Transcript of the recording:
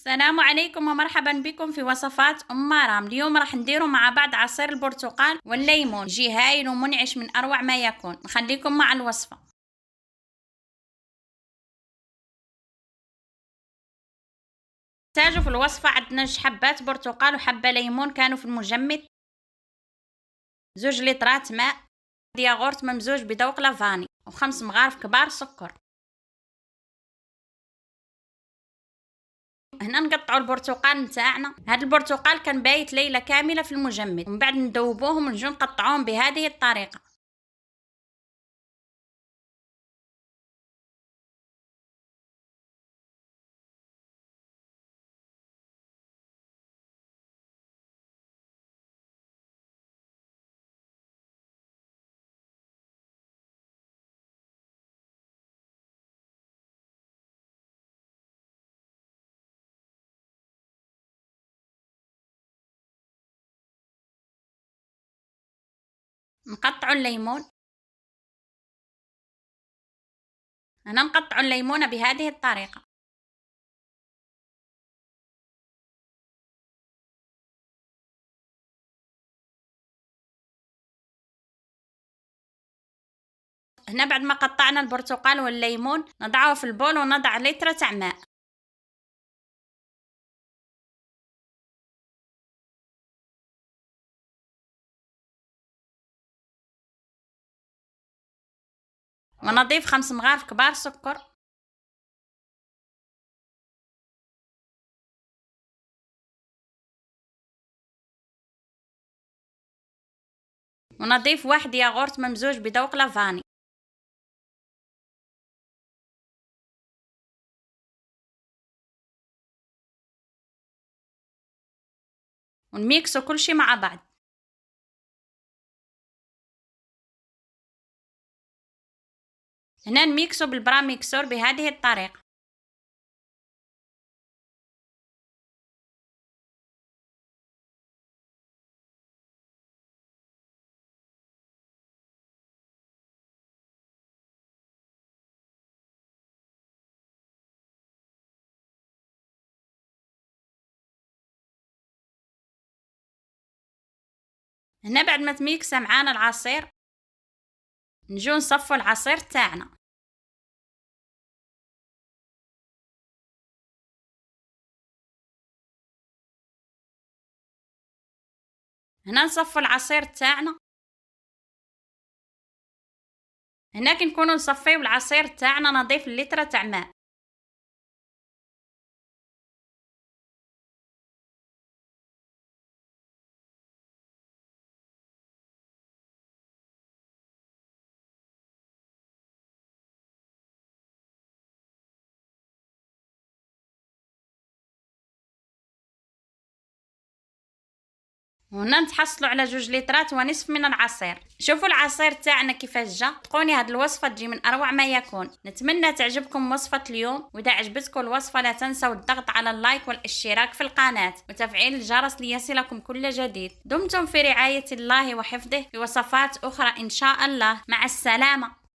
السلام عليكم ومرحبا بكم في وصفات أم رام. اليوم راح نديروا مع بعض عصير البرتقال والليمون، يجي هايل ومنعش من أروع ما يكون. نخليكم مع الوصفة. نحتاجوا في الوصفة عندنا حبات برتقال وحبة ليمون كانوا في المجمد، 2 لترات ماء، ياغورت ممزوج بذوق لافاني، و5 مغارف كبار سكر. هنا نقطعوا البرتقال نتاعنا. هذا البرتقال كان بايت ليله كامله في المجمد، ومن بعد ندوبوهم ونجو نقطعوهم بهذه الطريقه. نقطعوا الليمون. هنا نقطعوا الليمونه بهذه الطريقه. هنا بعد ما قطعنا البرتقال والليمون نضعه في البول ونضع لتر تاع ماء. ونضيف 5 مغارف كبار سكر. ونضيف 1 ياغورت ممزوج بذوق لافاني. ونميكسو كل شيء مع بعض. هنا نميكسو بالبراميكسور بهذه الطريقة. هنا بعد ما تميكسا معانا العصير نجو نصفو العصير تاعنا. هنا نصفو العصير تاعنا. هنا كي نكونو نصفيو العصير تاعنا نضيف اللتر تاع ماء. وهنا نتحصلوا على 2 لترات ونصف من العصير. شوفوا العصير تاعنا كيفاش جا. تقوني هاد الوصفه تجي من اروع ما يكون. نتمنى تعجبكم وصفه اليوم، واذا عجبتكم الوصفه لا تنسوا الضغط على اللايك والاشتراك في القناه وتفعيل الجرس ليصلكم كل جديد. دمتم في رعايه الله وحفظه في وصفات اخرى ان شاء الله. مع السلامه.